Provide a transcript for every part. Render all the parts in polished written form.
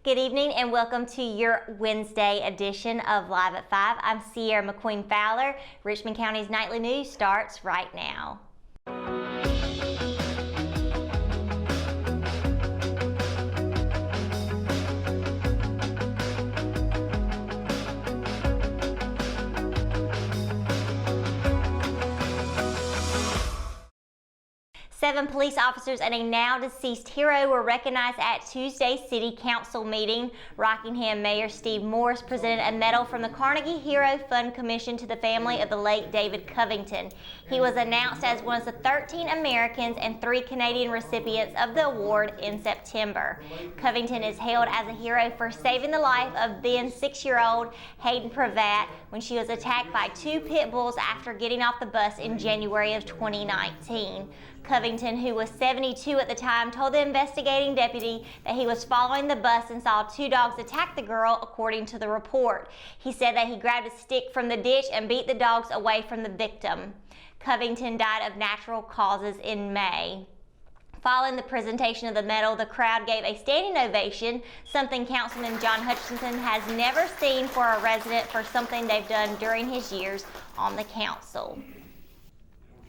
Good evening and welcome to your Wednesday edition of Live at 5. I'm Sierra McQueen Fowler. Richmond County's nightly news starts right now. 7 police officers and a now deceased hero were recognized at Tuesday's City Council meeting. Rockingham Mayor Steve Morris presented a medal from the Carnegie Hero Fund Commission to the family of the late David Covington. He was announced as one of the 13 Americans and 3 Canadian recipients of the award in September. Covington is hailed as a hero for saving the life of then 6-year-old Hayden Pravat when she was attacked by 2 pit bulls after getting off the bus in January of 2019. Covington, who was 72 at the time, told the investigating deputy that he was following the bus and saw 2 dogs attack the girl, according to the report. He said that he grabbed a stick from the ditch and beat the dogs away from the victim. Covington died of natural causes in May. Following the presentation of the medal, the crowd gave a standing ovation, something Councilman John Hutchinson has never seen for a resident for something they've done during his years on the council.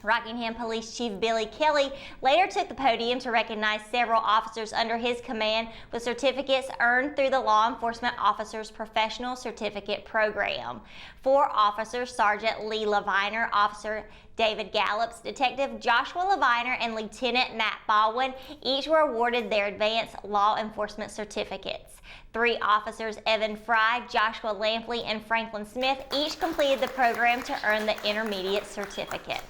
Rockingham Police Chief Billy Kelly later took the podium to recognize several officers under his command with certificates earned through the Law Enforcement Officers Professional Certificate Program. 4 officers, Sergeant Lee Leviner, Officer David Gallops, Detective Joshua Leviner, and Lieutenant Matt Baldwin, each were awarded their Advanced Law Enforcement Certificates. 3 officers, Evan Fry, Joshua Lampley, and Franklin Smith, each completed the program to earn the Intermediate Certificate.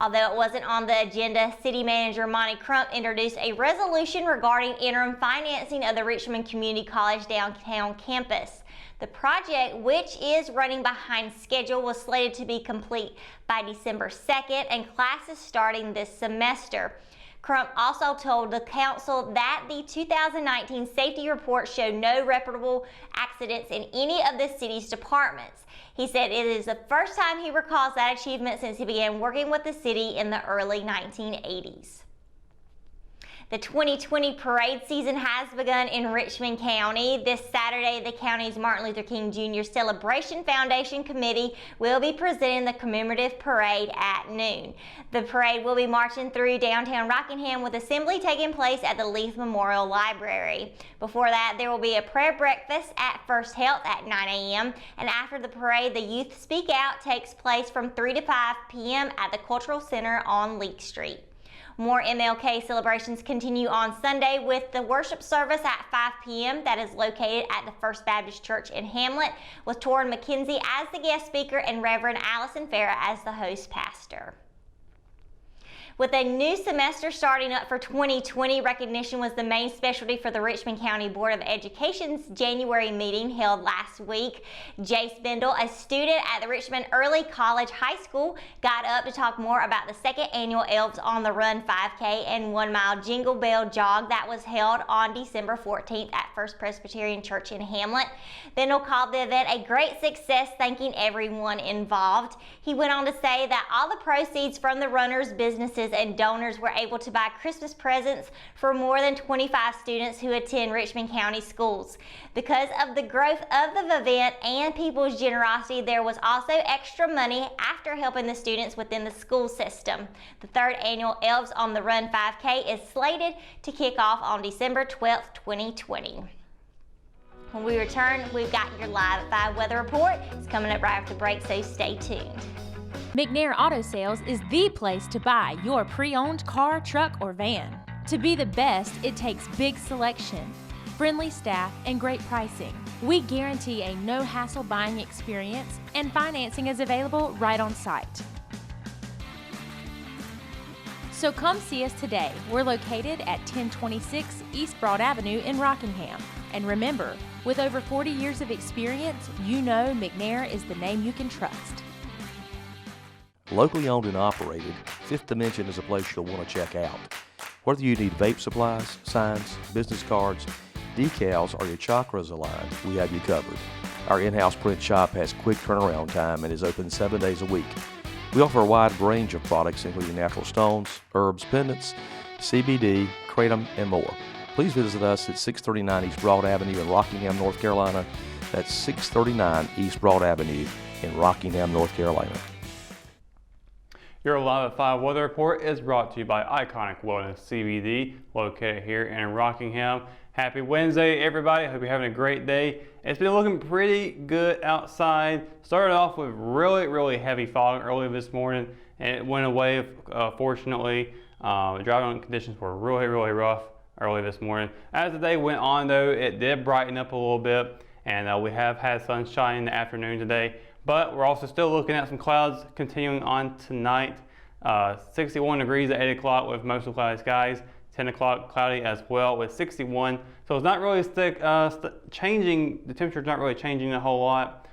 Although it wasn't on the agenda, City Manager Monty Crump introduced a resolution regarding interim financing of the Richmond Community College downtown campus. The project, which is running behind schedule, was slated to be complete by December 2nd and classes starting this semester. Crump also told the council that the 2019 safety report showed no reportable accidents in any of the city's departments. He said it is the first time he recalls that achievement since he began working with the city in the early 1980s. The 2020 parade season has begun in Richmond County. This Saturday, the county's Martin Luther King Jr. Celebration Foundation Committee will be presenting the commemorative parade at noon. The parade will be marching through downtown Rockingham with assembly taking place at the Leith Memorial Library. Before that, there will be a prayer breakfast at First Health at 9 a.m. and after the parade, the Youth Speak Out takes place from 3 to 5 p.m. at the Cultural Center on Leek Street. More MLK celebrations continue on Sunday with the worship service at 5 p.m. that is located at the First Baptist Church in Hamlet, with Torrin McKenzie as the guest speaker and Reverend Allison Farah as the host pastor. With a new semester starting up for 2020, recognition was the main specialty for the Richmond County Board of Education's January meeting held last week. Jace Bendel, a student at the Richmond Early College High School, got up to talk more about the 2nd annual Elves on the Run 5K and 1-mile Jingle Bell Jog that was held on December 14th at First Presbyterian Church in Hamlet. Bendel called the event a great success, thanking everyone involved. He went on to say that all the proceeds from the runners' businesses and donors were able to buy Christmas presents for more than 25 students who attend Richmond County schools. Because of the growth of the event and people's generosity, there was also extra money after helping the students within the school system. The 3rd annual Elves on the Run 5K is slated to kick off on December 12th, 2020. When we return, we've got your Live at 5 weather report. It's coming up right after the break, so stay tuned. McNair Auto Sales is the place to buy your pre-owned car, truck, or van. To be the best, it takes big selection, friendly staff, and great pricing. We guarantee a no-hassle buying experience, and financing is available right on site. So come see us today. We're located at 1026 East Broad Avenue in Rockingham. And remember, with over 40 years of experience, you know McNair is the name you can trust. Locally owned and operated, Fifth Dimension is a place you'll want to check out. Whether you need vape supplies, signs, business cards, decals, or your chakras aligned, we have you covered. Our in-house print shop has quick turnaround time and is open 7 days a week. We offer a wide range of products including natural stones, herbs, pendants, CBD, kratom, and more. please visit us at 639 East Broad Avenue in Rockingham, North Carolina. That's 639 East Broad Avenue in Rockingham, North Carolina. Your Live at 5 weather report is brought to you by Iconic Wellness CBD, located here in Rockingham. Happy Wednesday, everybody. Hope you're having a great day. It's been looking pretty good outside. Started off with really heavy fog early this morning, and it went away, fortunately. Driving conditions were really rough early this morning. As the day went on, though, it did brighten up a little bit, and we have had sunshine in the afternoon today. But we're also still looking at some clouds continuing on tonight. 61 degrees at 8 o'clock with mostly cloudy skies. 10 o'clock cloudy as well with 61. So it's not really changing. The temperature's not really changing a whole lot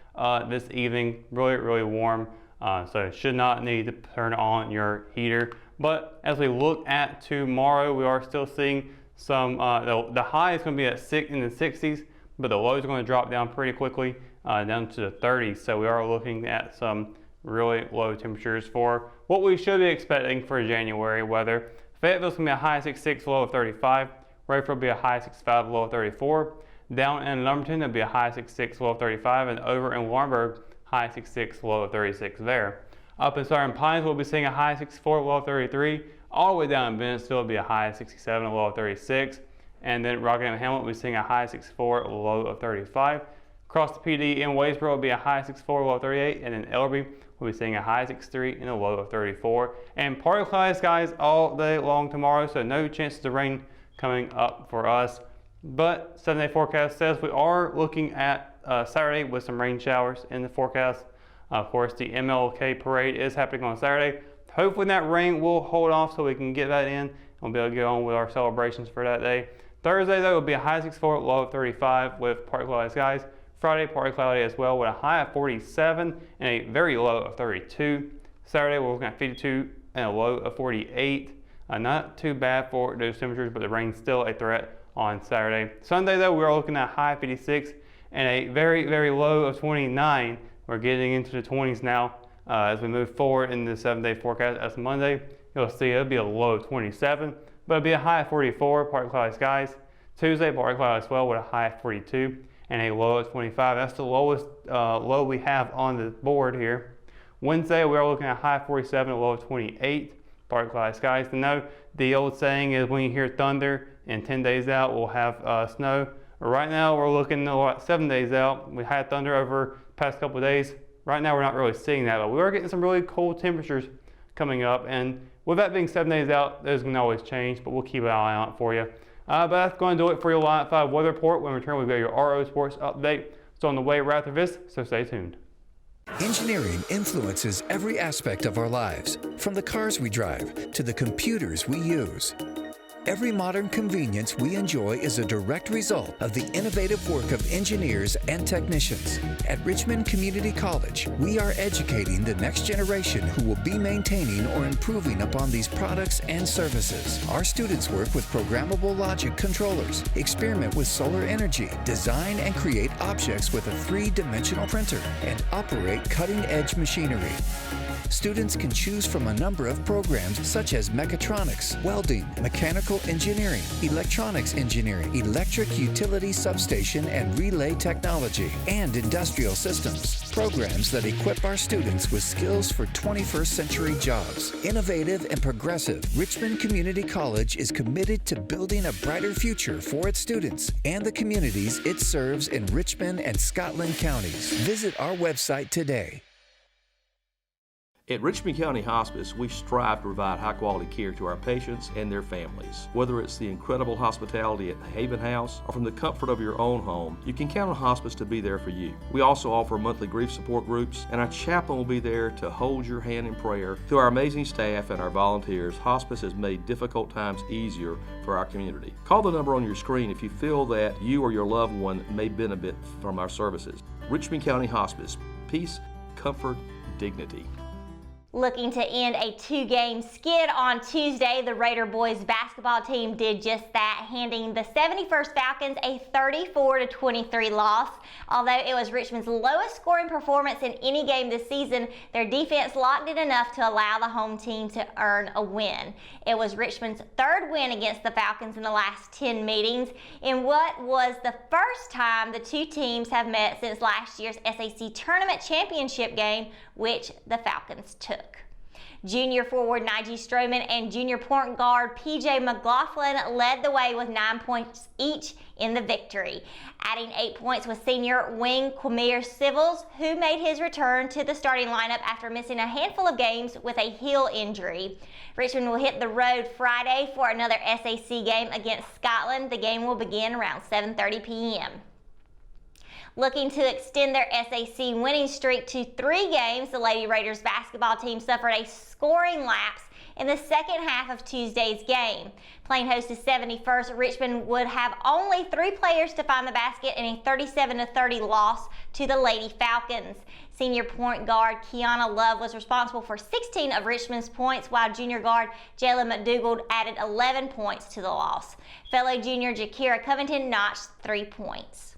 this evening. Really warm. So it should not need to turn on your heater. But as we look at tomorrow, we are still seeing some. The high is going to be in the 60s, but the lows are going to drop down pretty quickly. Down to the 30s, so we are looking at some really low temperatures for what we should be expecting for January weather. Fayetteville's going to be a high 66, low of 35. Rayford will be a high 65, low of 34. Down in Lumberton, there'll be a high 66, low of 35, and over in Warrenburg, high 66, low of 36 there. Up in Southern Pines, we'll be seeing a high 64, low of 33. All the way down in Bennettsville, will be a high 67, low of 36. And then Rockingham Hamlet, we'll be seeing a high 64, low of 35. Across the PD in Waysboro will be a high 64, low of 38, and in Ellerby we'll be seeing a high 63 and a low of 34. And partly cloudy skies all day long tomorrow, so no chances of rain coming up for us. But 7-day forecast says we are looking at Saturday with some rain showers in the forecast. Of course, the MLK parade is happening on Saturday. Hopefully that rain will hold off so we can get that in and we'll be able to get on with our celebrations for that day. Thursday though will be a high 64, low of 35 with partly cloudy skies. Friday, partly cloudy as well with a high of 47 and a very low of 32. Saturday, we're looking at 52 and a low of 48. Not too bad for those temperatures, but the rain's still a threat on Saturday. Sunday, though, we're looking at high 56 and a very low of 29. We're getting into the 20s now as we move forward in the 7-day forecast. As Monday, you'll see it'll be a low of 27, but it'll be a high of 44, partly cloudy skies. Tuesday, partly cloudy as well with a high of 42. And a low of 25. That's the lowest low we have on the board here. Wednesday, we are looking at high 47, a low of 28. Partly cloudy skies. To know, the old saying is when you hear thunder and 10 days out, we'll have snow. Right now, we're looking at 7 days out. We had thunder over the past couple of days. Right now, we're not really seeing that, but we are getting some really cold temperatures coming up. And with that being 7 days out, those can always change, but we'll keep an eye on it for you. But that's going to do it for your Live at 5 weather report. When we return, we've got your RO Sports update. It's on the way right after this, so stay tuned. Engineering influences every aspect of our lives, from the cars we drive to the computers we use. Every modern convenience we enjoy is a direct result of the innovative work of engineers and technicians. At Richmond Community College, we are educating the next generation who will be maintaining or improving upon these products and services. Our students work with programmable logic controllers, experiment with solar energy, design and create objects with a 3-dimensional printer, and operate cutting-edge machinery. Students can choose from a number of programs such as mechatronics, welding, mechanical engineering, electronics engineering, electric utility substation and relay technology, and industrial systems. Programs that equip our students with skills for 21st century jobs. Innovative and progressive, Richmond Community College is committed to building a brighter future for its students and the communities it serves in Richmond and Scotland counties. Visit our website today. At Richmond County Hospice, we strive to provide high-quality care to our patients and their families. Whether it's the incredible hospitality at the Haven House or from the comfort of your own home, you can count on Hospice to be there for you. We also offer monthly grief support groups, and our chaplain will be there to hold your hand in prayer. Through our amazing staff and our volunteers, Hospice has made difficult times easier for our community. Call the number on your screen if you feel that you or your loved one may benefit from our services. Richmond County Hospice. Peace, comfort, dignity. Looking to end a 2-game skid on Tuesday, the Raider boys basketball team did just that, handing the 71st Falcons a 34-23 loss. Although it was Richmond's lowest scoring performance in any game this season, their defense locked it enough to allow the home team to earn a win. It was Richmond's third win against the Falcons in the last 10 meetings, in what was the first time the two teams have met since last year's SAC Tournament Championship game, which the Falcons took. Junior forward Nige Stroman and junior point guard PJ McLaughlin led the way with 9 points each in the victory. Adding 8 points was senior wing Quamir Civils, who made his return to the starting lineup after missing a handful of games with a heel injury. Richmond will hit the road Friday for another SAC game against Scotland. The game will begin around 7:30 p.m. Looking to extend their SAC winning streak to 3 games, the Lady Raiders basketball team suffered a scoring lapse in the second half of Tuesday's game. Playing host to 71st, Richmond would have only 3 players to find the basket in a 37-30 loss to the Lady Falcons. Senior point guard Kiana Love was responsible for 16 of Richmond's points, while junior guard Jalen McDougald added 11 points to the loss. Fellow junior Jakira Covington notched 3 points.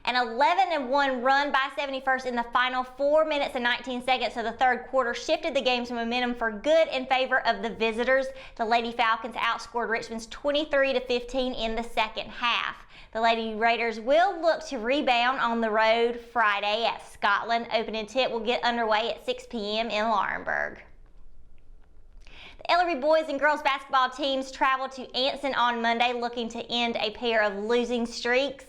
An 11-1 run by 71st in the final 4 minutes and 19 seconds of the third quarter shifted the game's momentum for good in favor of the visitors. The Lady Falcons outscored Richmond's 23-15 in the second half. The Lady Raiders will look to rebound on the road Friday at Scotland. Opening tip will get underway at 6 p.m. in Laurinburg. The Ellerby boys and girls basketball teams traveled to Anson on Monday looking to end a pair of losing streaks.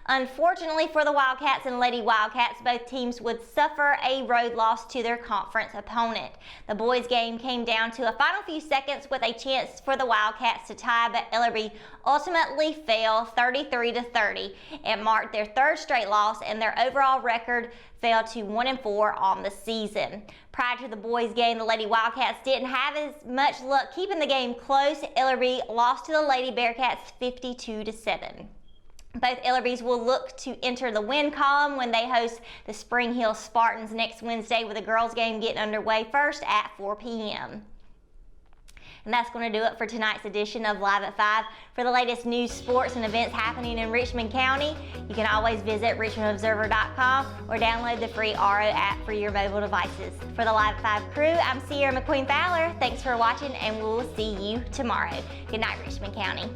Unfortunately for the Wildcats and Lady Wildcats, both teams would suffer a road loss to their conference opponent. The boys' game came down to a final few seconds with a chance for the Wildcats to tie, but Ellerby ultimately fell 33-30. It marked their third straight loss, and their overall record fell to 1-4 on the season. Prior to the boys' game, the Lady Wildcats didn't have as much luck keeping the game close. Ellerby lost to the Lady Bearcats 52-7. Both Ellerbys will look to enter the win column when they host the Spring Hill Spartans next Wednesday, with the girls' game getting underway first at 4 p.m. And that's going to do it for tonight's edition of Live at 5. For the latest news, sports, and events happening in Richmond County, you can always visit richmondobserver.com or download the free RO app for your mobile devices. For the Live at 5 crew, I'm Sierra McQueen Fowler. Thanks for watching, and we'll see you tomorrow. Good night, Richmond County.